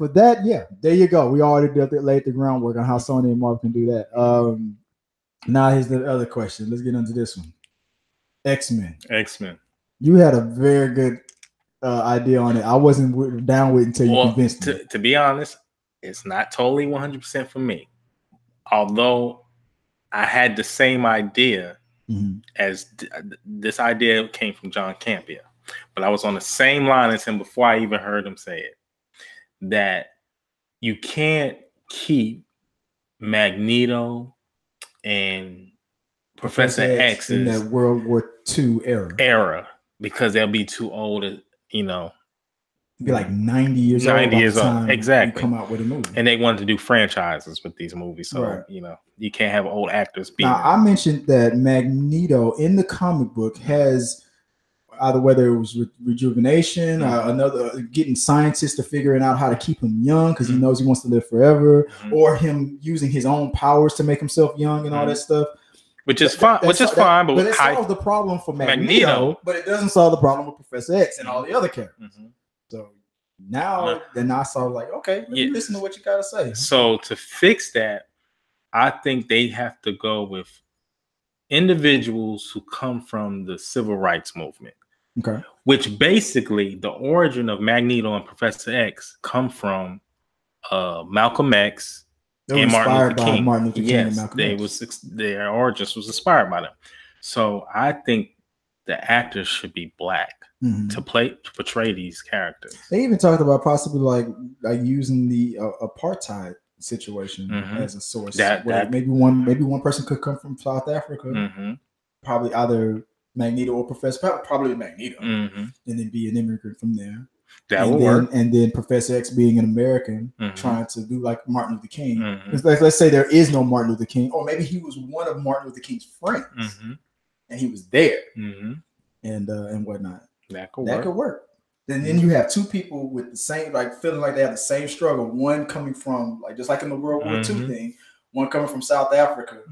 But that, yeah, there you go. We already laid the groundwork on how Sony and Marvel can do that. Now here's the other question. Let's get into this one. X-Men. X-Men. You had a very good idea on it. I wasn't down with it until you convinced me. To be honest, it's not totally 100% for me. Although I had the same idea as this idea came from John Campia. But I was on the same line as him before I even heard him say it. That you can't keep Magneto and Professor X in that World War II era because they'll be too old, be like 90 years old. 90 years old, exactly. Come out with a movie, and they wanted to do franchises with these movies, so you can't have old actors. Now, I mentioned that Magneto in the comic book has either whether it was rejuvenation, another getting scientists to figuring out how to keep him young because he knows he wants to live forever, or him using his own powers to make himself young and all that stuff. Which is fine. But it solves the problem for Magneto, but it doesn't solve the problem with Professor X and all the other characters. So now, then I saw like, okay, let me listen to what you gotta say. So to fix that, I think they have to go with individuals who come from the civil rights movement. Okay. Which basically the origin of Magneto and Professor X come from Malcolm X and Martin Luther King. Yes, their origins was inspired by them. So I think the actors should be black to portray these characters. They even talked about possibly like using the apartheid situation as a source. Maybe one person could come from South Africa, probably either Magneto or Professor, probably Magneto, and then be an immigrant from there. That would work. And then Professor X being an American, trying to do like Martin Luther King. Let's say there is no Martin Luther King, or maybe he was one of Martin Luther King's friends, and he was there, and whatnot. That could work. And then you have two people with the same, like feeling like they have the same struggle. One coming from like just like in the World War II thing, one coming from South Africa,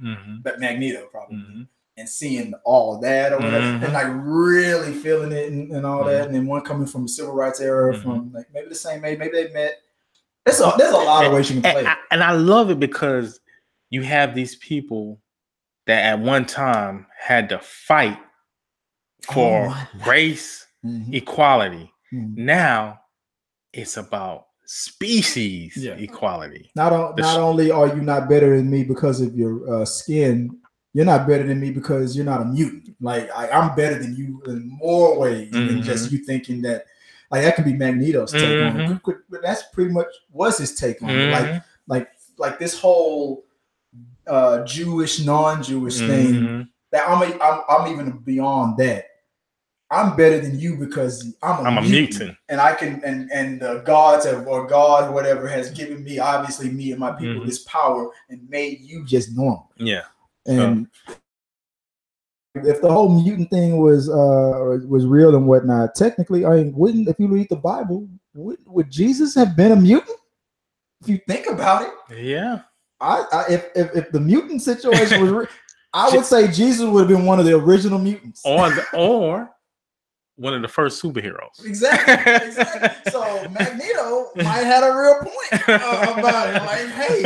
but Magneto probably. And seeing all that or whatever, and like really feeling it and all that, and then one coming from the civil rights era, from like maybe the same age, maybe they met. There's a lot of ways you can play it. And I love it because you have these people that at one time had to fight for race equality. Now it's about species equality. Not only are you not better than me because of your skin. You're not better than me because you're not a mutant. Like I'm better than you in more ways than just you thinking that. Like that could be Magneto's take on it. But that's pretty much was his take on it. Like this whole Jewish, non-Jewish thing. That I'm even beyond that. I'm better than you because I'm a mutant. And I can and the gods or God or whatever has given me, obviously me and my people, this power and made you just normal. Yeah. And if the whole mutant thing was real and whatnot, technically, I mean, if you read the Bible, would Jesus have been a mutant? If you think about it, yeah. If the mutant situation was real, I would say Jesus would have been one of the original mutants, or one of the first superheroes. Exactly. So Magneto might have a real point about it. Like, hey,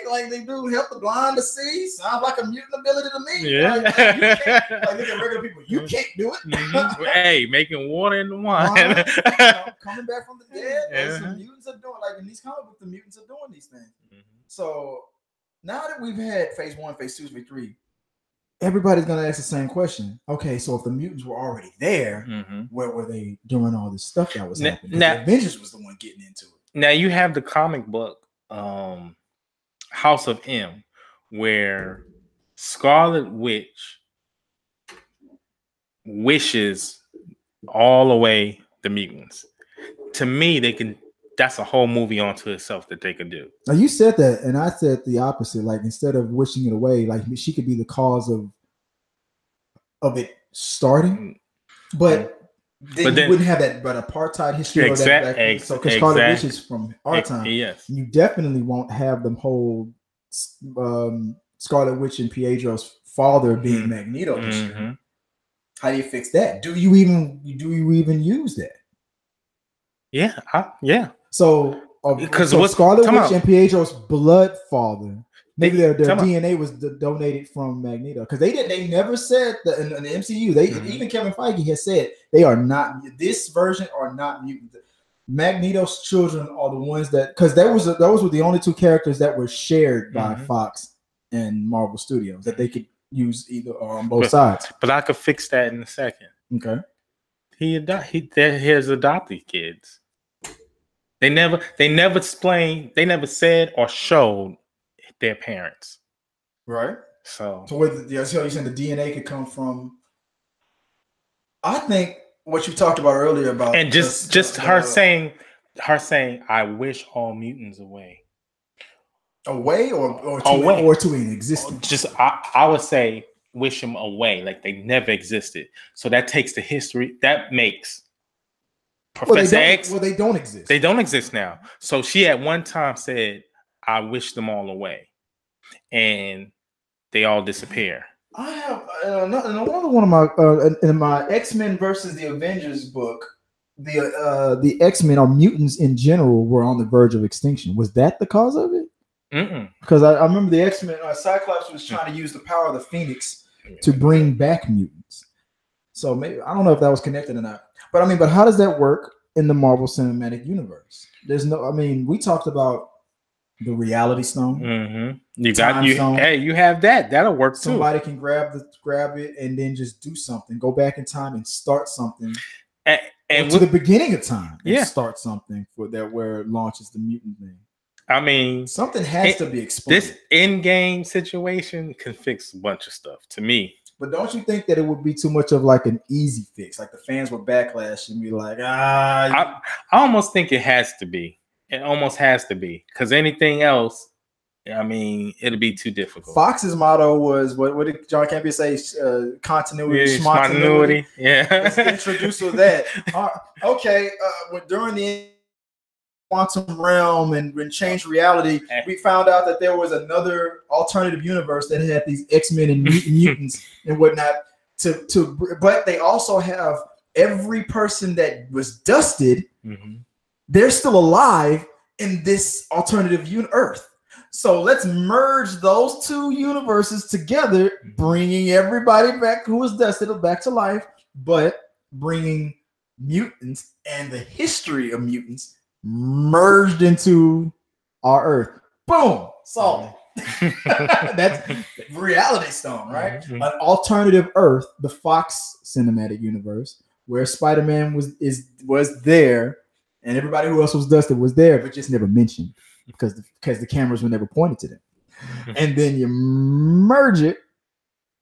like they do help the blind to see. Sounds like a mutant ability to me. Yeah. Like look at regular people. You can't do it. Hey, making water in the wine. Coming back from the dead. Like some mutants are doing, like in these comic books, the mutants are doing these things. So now that we've had phase 1, phase 2, phase 3, everybody's gonna ask the same question. Okay, so if the mutants were already there, where were they doing all this stuff that was happening? Now, Avengers was the one getting into it. Now you have the comic book House of M, where Scarlet Witch wishes all away the mutants. To me, that's a whole movie onto itself that they could do. Now you said that, and I said the opposite. Like instead of wishing it away, like she could be the cause of it starting, but then you wouldn't have that apartheid history. Exactly. So because Scarlet Witch is from our time, yes, you definitely won't have them whole Scarlet Witch and Pietro's father being Magneto. How do you fix that? Do you even use that? Yeah, yeah. So Because so Scarlet Witch and Pietro's blood father. Maybe their DNA was donated from Magneto, because they never said that in the MCU. Even Kevin Feige has said they are not, this version are not mutants. Magneto's children are the ones that, because those were the only two characters that were shared by Fox and Marvel Studios that they could use either or on both sides. But I could fix that in a second. Okay. He has adopted kids. They never explained, they never said or showed their parents. Right. So you're saying the DNA could come from, I think what you talked about earlier about, and just her saying, I wish all mutants away. Away or to an existence. Just I would say wish them away, like they never existed. So that takes the history, that makes Professor X. Well, they don't exist. They don't exist now. So she at one time said, I wish them all away. And they all disappear. I have another one of my in my XMen versus the Avengers book. The XMen, or mutants in general, were on the verge of extinction. Was that the cause of it? Because I remember the XMen, Cyclops was trying to use the power of the Phoenix to bring back mutants. So maybe, I don't know if that was connected or not. But how does that work in the Marvel Cinematic Universe? There's no. We talked about the Reality Stone. You have that. That'll work too. Somebody can grab it and then just do something. Go back in time and start something. And to the beginning of time, and start something where it launches the mutant thing. Something has to be explained. This in-game situation can fix a bunch of stuff to me. But don't you think that it would be too much of like an easy fix? Like the fans would backlash and be like, I almost think it has to be. It almost has to be, because anything else, it'll be too difficult. Fox's motto was, what did John Campea say? Continuity, schmontinuity. Yeah. Let's introduce that. Okay. During the quantum realm and change reality, we found out that there was another alternative universe that had these X-Men and mutants and whatnot. But they also have every person that was dusted. They're still alive in this alternative Earth. So let's merge those two universes together, bringing everybody back who was dusted back to life, but bringing mutants and the history of mutants merged into our Earth. Boom! Solved. That's Reality Stone, right? An alternative Earth, the Fox Cinematic Universe, where Spider-Man was there. And everybody who else was dusted was there, but just never mentioned because the cameras were never pointed to them. And then you merge it,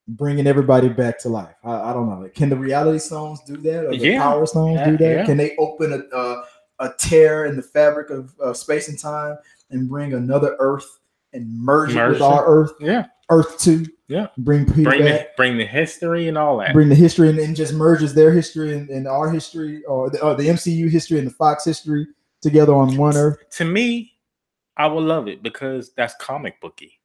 bringing everybody back to life. I don't know. Can the Reality Stones do that? Or the Power Stones do that? Yeah. Can they open a tear in the fabric of space and time and bring another Earth and merge it with our Earth? Yeah. Earth 2. Yeah. Bring the history and all that. Bring the history and just merges their history and our history, or the MCU history and the Fox history together on one Earth. To me, I would love it because that's comic booky.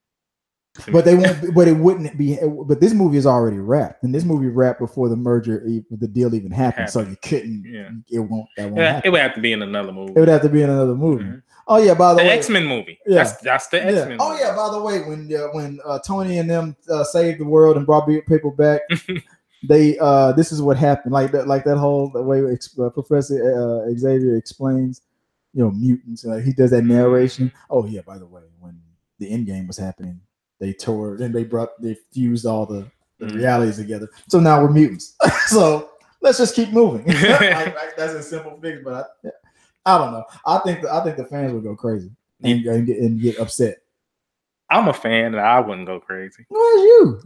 But they won't. But it wouldn't be. But this movie is already wrapped, and this movie wrapped before the merger, the deal even happened. So you couldn't. Yeah. It won't. That won't. It would have to be in another movie. It would have to be in another movie. Oh yeah, by the way, X-Men movie. Yeah. That's the X-Men movie. Oh yeah, by the way, when Tony and them saved the world and brought people back, they this is what happened. Like that whole way Professor Xavier explains, mutants. He does that narration. Oh yeah, by the way, when the end game was happening, they tore and they fused all the realities together. So now we're mutants. So let's just keep moving. That's a simple fix, but I don't know. I think the fans would go crazy and get upset. I'm a fan, and I wouldn't go crazy. Where's you?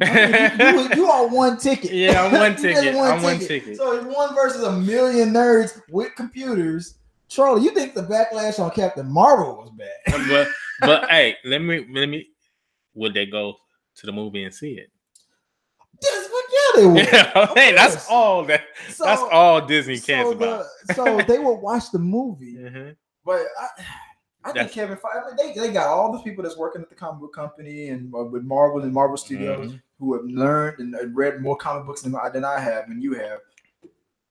You are one ticket. Yeah, I'm one ticket. One ticket. So it's one versus a million nerds with computers. Charlie, you think the backlash on Captain Marvel was bad? but hey, let me. Would they go to the movie and see it? Yes, yeah, they would. Hey, that's all that's all Disney cares about. So they will watch the movie, but I think Kevin Feige, they got all the people that's working at the comic book company and with Marvel and Marvel Studios who have learned and read more comic books than I have and you have,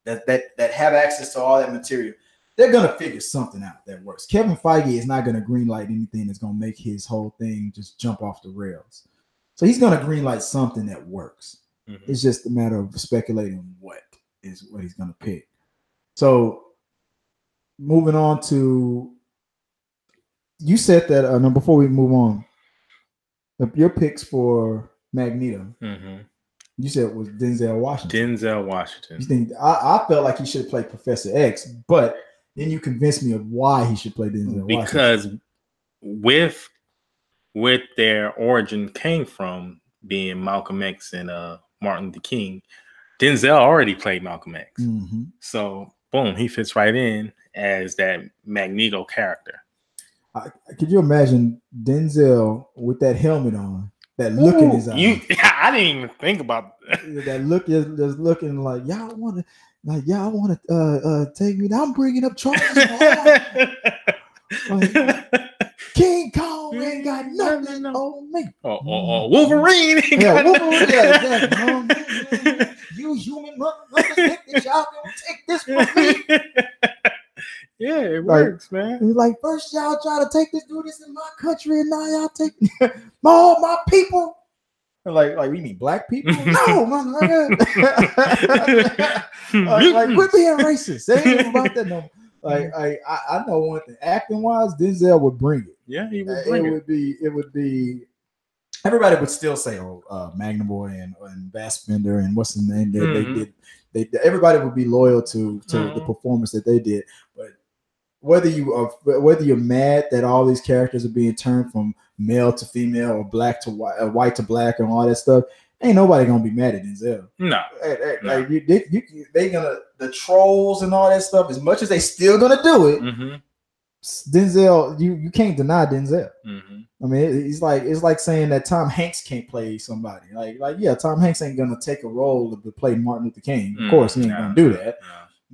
that have access to all that material. they're gonna figure something out that works. Kevin Feige is not gonna greenlight anything that's gonna make his whole thing just jump off the rails. So he's gonna greenlight something that works. Mm-hmm. It's just a matter of speculating what he's gonna pick. So moving on to, you said that before we move on, your picks for Magneto. Mm-hmm. You said it was Denzel Washington. Denzel Washington. You think I felt like he should have played Professor X, but then you convinced me of why he should play Denzel Washington. Because with their origin came from being Malcolm X and Martin Luther King. Denzel already played Malcolm X. Mm-hmm. So boom, he fits right in as that Magneto character. Could you imagine Denzel with that helmet on? That look in his eyes. I didn't even think about that look. Just looking like y'all want to take me down. I'm bringing up charges. King Kong ain't got nothing on me. Wolverine. Wolverine. Yeah, exactly. You human motherfuckers think that y'all gonna take this from me? Yeah, it works, man. He's like, first y'all try to do this in my country, and now y'all take all my people. Like we mean black people? No, man. Like, quit being racist. It ain't even about that no. Like I know one thing. Acting wise, Denzel would bring it. Yeah, he would bring it. It would be. Everybody would still say, Magnum Boy and Fassbender and what's his name? Everybody would be loyal to the performance that they did, but whether you're mad that all these characters are being turned from male to female or black to white to black and all that stuff, ain't nobody gonna be mad at Denzel. No. Like they gonna, the trolls and all that stuff, as much as they still gonna do it. Mm-hmm. Denzel, you can't deny Denzel. Mm-hmm. I mean, it's like saying that Tom Hanks can't play somebody. Like yeah, Tom Hanks ain't gonna take a role to play Martin Luther King. Of course, he ain't gonna do that.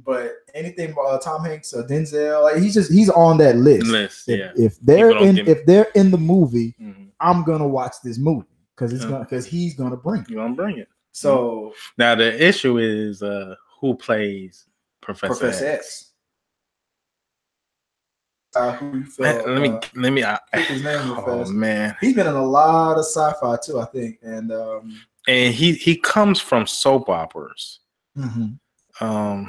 But anything Tom Hanks or Denzel, like he's on that list. If they're in the movie, mm-hmm. I'm gonna watch this movie because he's gonna bring it. You're gonna bring it. So now the issue is who plays Professor X. Who you feel, let me. His name oh man, he's been in a lot of sci-fi too, I think, and he comes from soap operas. Mm-hmm.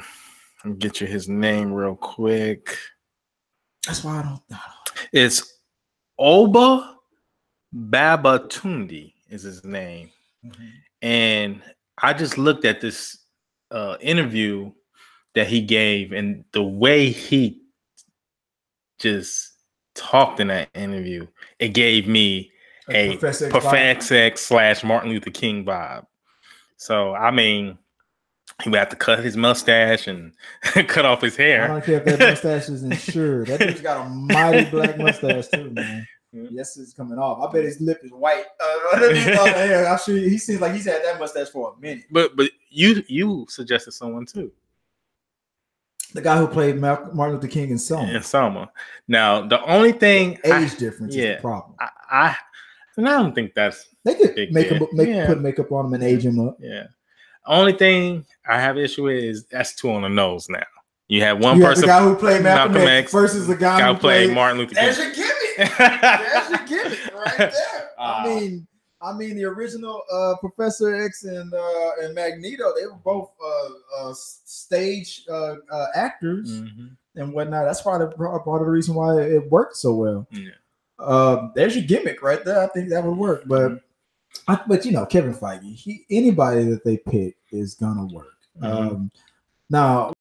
Let me get you his name real quick. That's why I don't know. It's Oba Babatunde is his name. Mm-hmm. And I just looked at this interview that he gave, and the way he just talked in that interview, it gave me a Professor X / Martin Luther King vibe. So, I mean, he would have to cut his mustache and cut off his hair. I don't care if that mustache is insured. That dude's got a mighty black mustache too, man. Yes, it's coming off. I bet his lip is white. I'm sure he seems like he's had that mustache for a minute. But you suggested someone too. The guy who played Martin Luther King in Selma. Now, the only thing age difference is the problem. I don't think that's they could put makeup on him and age him up. Yeah. Only thing I have issue with is that's too on the nose now. You have one person, the guy who played Malcolm X versus the guy who played Martin Luther King. There's your gimmick. There's your gimmick right there. I mean, the original Professor X and Magneto, they were both stage actors mm-hmm. and whatnot. That's part of the reason why it worked so well. Yeah. There's your gimmick right there. I think that would work, but. But you know, Kevin Feige, anybody that they pick is gonna work. Mm-hmm. Now